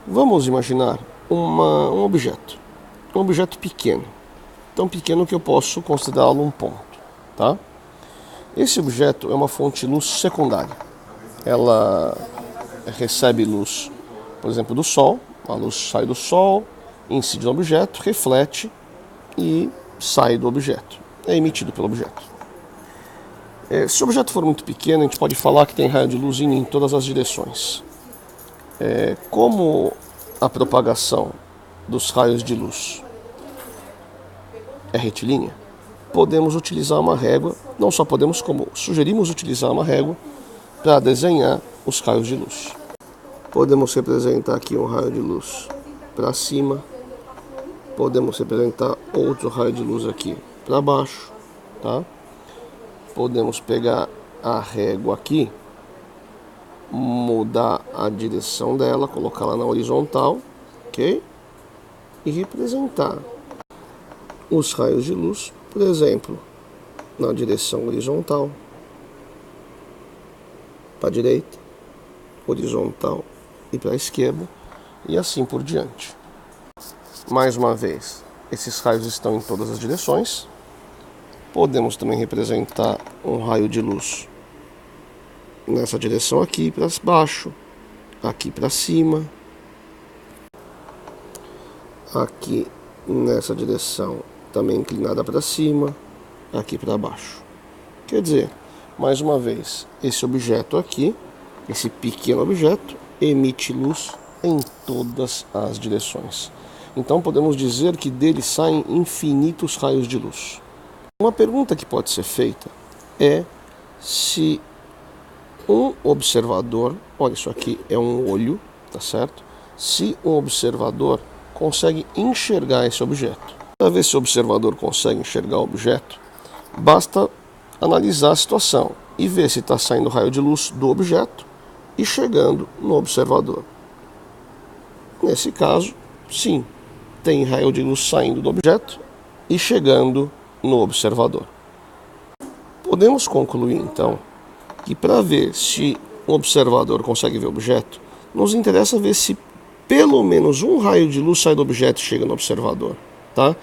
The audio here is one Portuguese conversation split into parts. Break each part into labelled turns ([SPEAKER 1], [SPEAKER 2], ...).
[SPEAKER 1] Vamos imaginar um objeto pequeno, tão pequeno que eu posso considerá-lo um ponto, tá? Esse objeto é uma fonte de luz secundária. Ela recebe luz, por exemplo, do Sol. A luz sai do Sol, incide no objeto, reflete e sai do objeto. É emitido pelo objeto. Se o objeto for muito pequeno, a gente pode falar que tem raio de luz indo em todas as direções. Como a propagação dos raios de luz é retilínea, podemos utilizar uma régua, não só podemos, como sugerimos utilizar uma régua para desenhar os raios de luz. Podemos representar aqui um raio de luz para cima, podemos representar outro raio de luz aqui para baixo, tá? Podemos pegar a régua aqui, mudar a direção dela, colocá-la na horizontal, ok? E representar os raios de luz, por exemplo, na direção horizontal, para a direita, horizontal e para a esquerda, e assim por diante. Mais uma vez, esses raios estão em todas as direções. Podemos também representar um raio de luz nessa direção aqui para baixo, aqui para cima, aqui nessa direção também inclinada para cima, aqui para baixo. Quer dizer, mais uma vez, esse objeto aqui, esse pequeno objeto, emite luz em todas as direções. Então podemos dizer que dele saem infinitos raios de luz. Uma pergunta que pode ser feita é se um observador, olha, isso aqui é um olho, tá certo? Se um observador consegue enxergar esse objeto. Para ver se o observador consegue enxergar o objeto, basta analisar a situação e ver se está saindo raio de luz do objeto e chegando no observador. Nesse caso, sim, tem raio de luz saindo do objeto e chegando no observador. Podemos concluir então que para ver se o observador consegue ver o objeto, nos interessa ver se pelo menos um raio de luz sai do objeto e chega no observador, tá?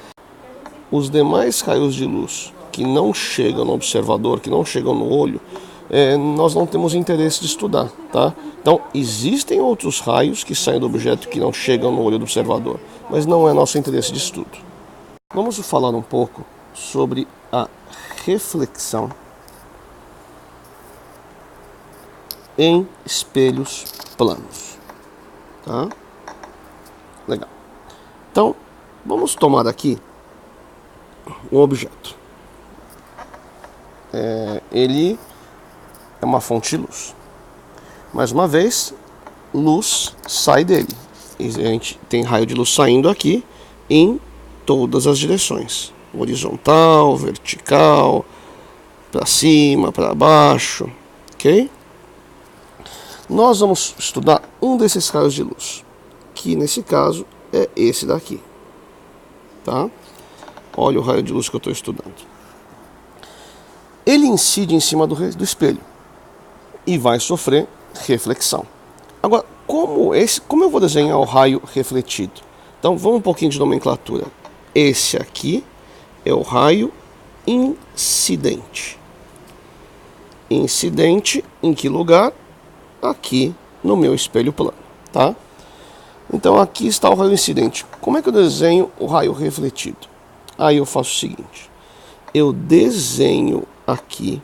[SPEAKER 1] Os demais raios de luz que não chegam no observador, que não chegam no olho, nós não temos interesse de estudar, tá? Então, existem outros raios que saem do objeto que não chegam no olho do observador, mas não é nosso interesse de estudo. Vamos falar um pouco sobre a reflexão em espelhos planos, tá? Legal. Então, vamos tomar aqui um objeto. Ele é uma fonte de luz. Mais uma vez, luz sai dele. E a gente tem raio de luz saindo aqui em todas as direções. Horizontal, vertical, para cima, para baixo, ok? Nós vamos estudar um desses raios de luz, que nesse caso é esse daqui, tá? Olha o raio de luz que eu estou estudando. Ele incide em cima do espelho e vai sofrer reflexão. Agora, como eu vou desenhar o raio refletido? Então, vamos um pouquinho de nomenclatura. Esse aqui é o raio incidente. Incidente em que lugar? Aqui no meu espelho plano, tá? Então, aqui está o raio incidente. Como é que eu desenho o raio refletido? Aí eu faço o seguinte. Eu desenho aqui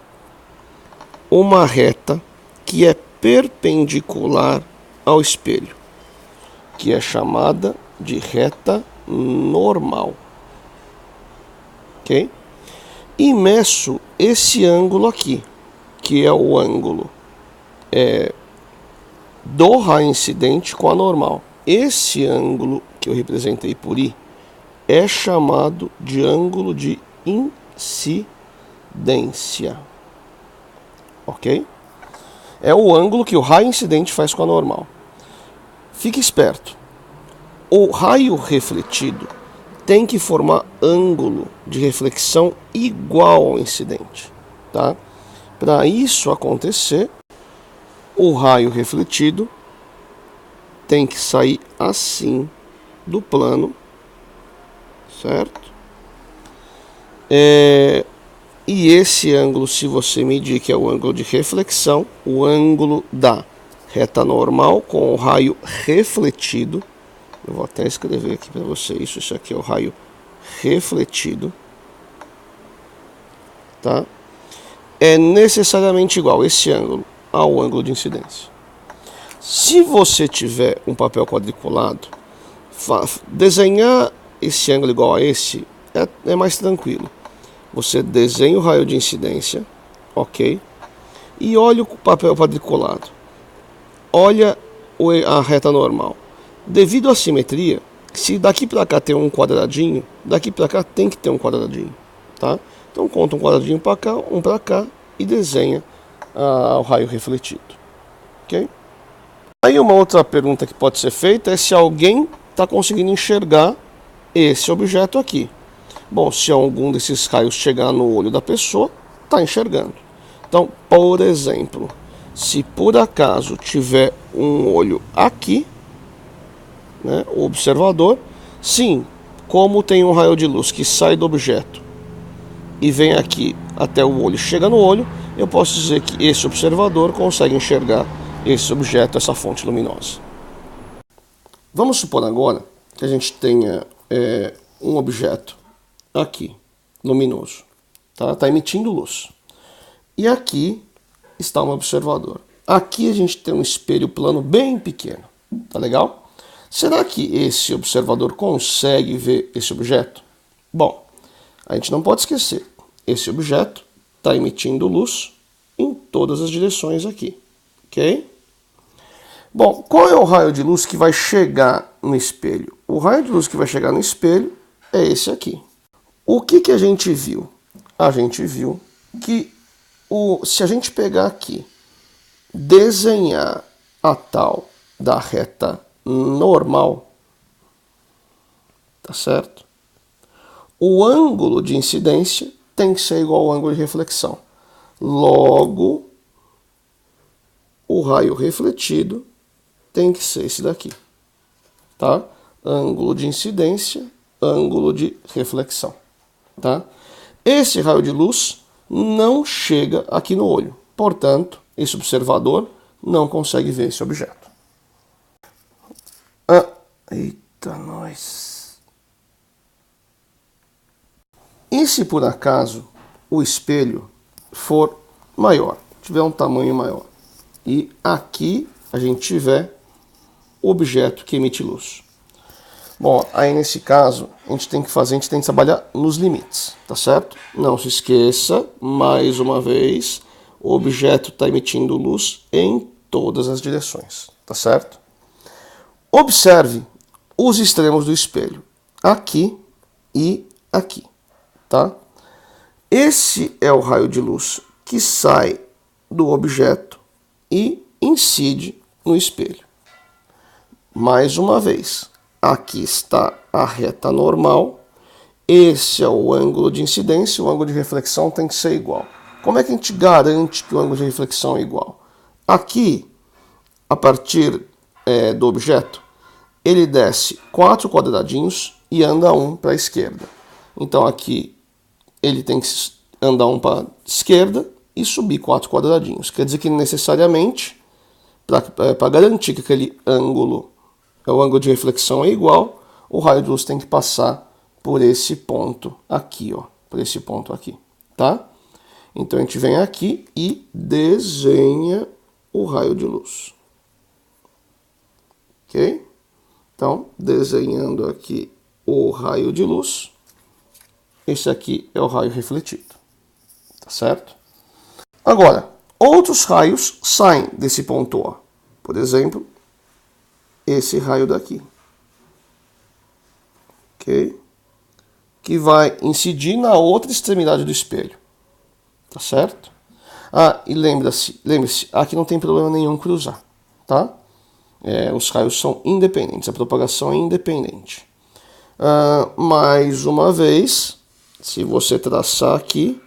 [SPEAKER 1] uma reta que é perpendicular ao espelho, que é chamada de reta normal, ok? E meço esse ângulo aqui, que é o ângulo do raio incidente com a normal. Esse ângulo que eu representei por I é chamado de ângulo de incidência, ok? É o ângulo que o raio incidente faz com a normal. Fique esperto. O raio refletido tem que formar ângulo de reflexão igual ao incidente, tá? Para isso acontecer, o raio refletido tem que sair assim do plano, certo? E esse ângulo, se você medir, que é o ângulo de reflexão, o ângulo da reta normal com o raio refletido, eu vou até escrever aqui para você isso aqui é o raio refletido, tá? É necessariamente igual esse ângulo ao ângulo de incidência. Se você tiver um papel quadriculado, desenhar esse ângulo igual a esse é mais tranquilo. Você desenha o raio de incidência, ok? E olha o papel quadriculado. Olha a reta normal. Devido à simetria, se daqui para cá tem um quadradinho, daqui para cá tem que ter um quadradinho, tá? Então conta um quadradinho para cá, um para cá e desenha o raio refletido, ok? Aí uma outra pergunta que pode ser feita é se alguém está conseguindo enxergar esse objeto aqui. Bom, se algum desses raios chegar no olho da pessoa, está enxergando. Então, por exemplo, se por acaso tiver um olho aqui, né, o observador, sim, como tem um raio de luz que sai do objeto e vem aqui até o olho, chega no olho, eu posso dizer que esse observador consegue enxergar esse objeto, essa fonte luminosa. Vamos supor agora que a gente tenha um objeto aqui, luminoso, tá emitindo luz. E aqui está um observador. Aqui a gente tem um espelho plano bem pequeno, tá legal? Será que esse observador consegue ver esse objeto? Bom, a gente não pode esquecer, esse objeto está emitindo luz em todas as direções aqui, ok? Bom, qual é o raio de luz que vai chegar no espelho? O raio de luz que vai chegar no espelho é esse aqui. O que a gente viu? A gente viu que se a gente pegar aqui, desenhar a tal da reta normal, tá certo? O ângulo de incidência tem que ser igual ao ângulo de reflexão. Logo, o raio refletido tem que ser esse daqui, tá? Ângulo de incidência, ângulo de reflexão, tá? Esse raio de luz não chega aqui no olho, portanto, esse observador não consegue ver esse objeto. Eita, nós! E se por acaso o espelho for maior, tiver um tamanho maior, e aqui a gente tiver o objeto que emite luz? Bom, aí nesse caso, a gente tem que trabalhar nos limites, tá certo? Não se esqueça, mais uma vez, o objeto está emitindo luz em todas as direções, tá certo? Observe os extremos do espelho, aqui e aqui, tá? Esse é o raio de luz que sai do objeto e incide no espelho. Mais uma vez, aqui está a reta normal, esse é o ângulo de incidência, o ângulo de reflexão tem que ser igual. Como é que a gente garante que o ângulo de reflexão é igual? Aqui, a partir do objeto, ele desce 4 quadradinhos e anda um para a esquerda. Então aqui ele tem que andar um para a esquerda e subir 4 quadradinhos. Quer dizer que necessariamente, para garantir que aquele ângulo, o ângulo de reflexão é igual, o raio de luz tem que passar por esse ponto aqui, ó, por esse ponto aqui, tá? Então a gente vem aqui e desenha o raio de luz. Ok? Então, desenhando aqui o raio de luz, esse aqui é o raio refletido, tá certo? Agora, outros raios saem desse ponto O. Por exemplo, esse raio daqui, ok? Que vai incidir na outra extremidade do espelho, tá certo? E lembre-se, aqui não tem problema nenhum cruzar, tá? Os raios são independentes, a propagação é independente. Mais uma vez, se você traçar aqui,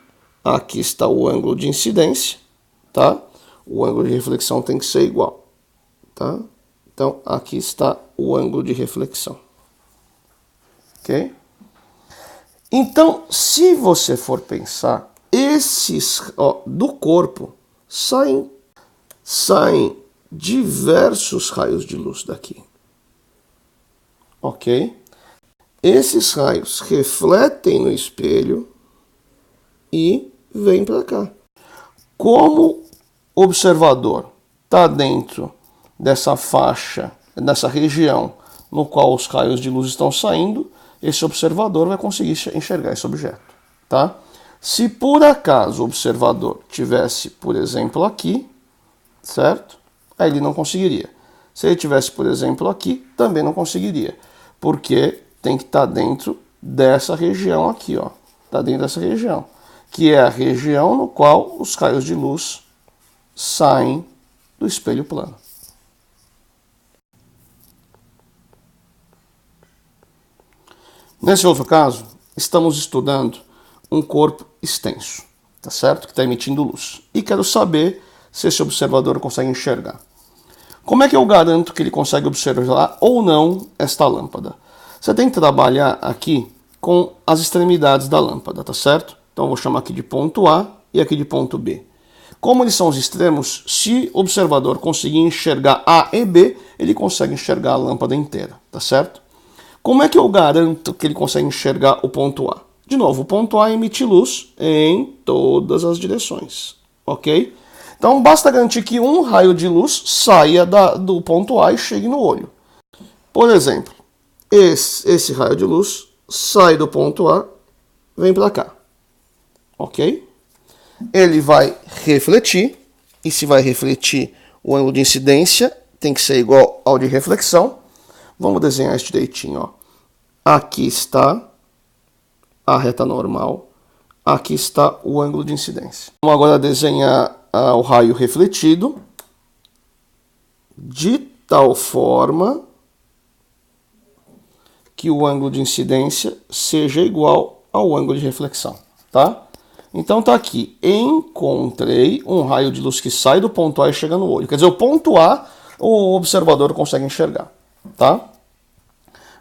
[SPEAKER 1] aqui está o ângulo de incidência, tá? O ângulo de reflexão tem que ser igual, tá? Então, aqui está o ângulo de reflexão. Ok? Então, se você for pensar, do corpo saem diversos raios de luz daqui. Ok? Esses raios refletem no espelho e vêm para cá. Como o observador está dentro dessa faixa, dessa região no qual os raios de luz estão saindo, esse observador vai conseguir enxergar esse objeto, tá? Se por acaso o observador tivesse, por exemplo, aqui, certo? Aí ele não conseguiria. Se ele tivesse, por exemplo, aqui, também não conseguiria, porque tem que estar dentro dessa região aqui, ó. Está dentro dessa região, que é a região no qual os raios de luz saem do espelho plano. Nesse outro caso, estamos estudando um corpo extenso, tá certo? Que está emitindo luz. E quero saber se esse observador consegue enxergar. Como é que eu garanto que ele consegue observar ou não esta lâmpada? Você tem que trabalhar aqui com as extremidades da lâmpada, tá certo? Então eu vou chamar aqui de ponto A e aqui de ponto B. Como eles são os extremos, se o observador conseguir enxergar A e B, ele consegue enxergar a lâmpada inteira, tá certo? Como é que eu garanto que ele consegue enxergar o ponto A? De novo, o ponto A emite luz em todas as direções, ok? Então basta garantir que um raio de luz saia do ponto A e chegue no olho. Por exemplo, esse raio de luz sai do ponto A, vem para cá, ok? Ele vai refletir, e se vai refletir, o ângulo de incidência tem que ser igual ao de reflexão. Vamos desenhar isso direitinho, ó. Aqui está a reta normal, aqui está o ângulo de incidência. Vamos agora desenhar o raio refletido de tal forma que o ângulo de incidência seja igual ao ângulo de reflexão, tá? Então tá aqui, encontrei um raio de luz que sai do ponto A e chega no olho. Quer dizer, o ponto A o observador consegue enxergar, tá?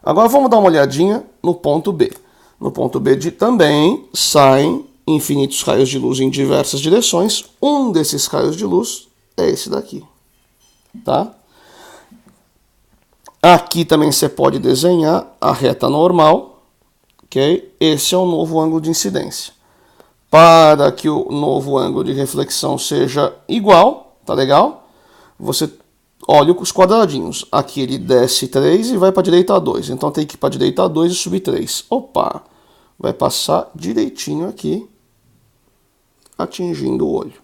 [SPEAKER 1] Agora vamos dar uma olhadinha no ponto B. No ponto B também saem infinitos raios de luz em diversas direções. Um desses raios de luz é esse daqui, tá? Aqui também você pode desenhar a reta normal, ok? Esse é o novo ângulo de incidência. Para que o novo ângulo de reflexão seja igual, tá legal? Você olha os quadradinhos. Aqui ele desce 3 e vai para a direita 2. Então tem que ir para a direita 2 e subir 3. Opa! Vai passar direitinho aqui, atingindo o olho.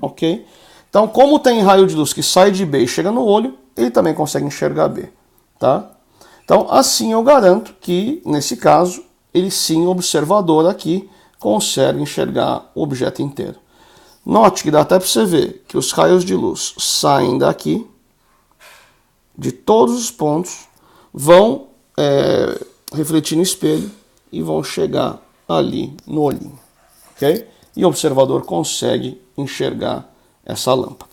[SPEAKER 1] Ok? Então, como tem raio de luz que sai de B e chega no olho, ele também consegue enxergar B. Tá? Então, assim eu garanto que, nesse caso, ele sim, o observador aqui, consegue enxergar o objeto inteiro. Note que dá até para você ver que os raios de luz saem daqui, de todos os pontos, vão refletir no espelho e vão chegar ali no olhinho. Okay? E o observador consegue enxergar essa lâmpada.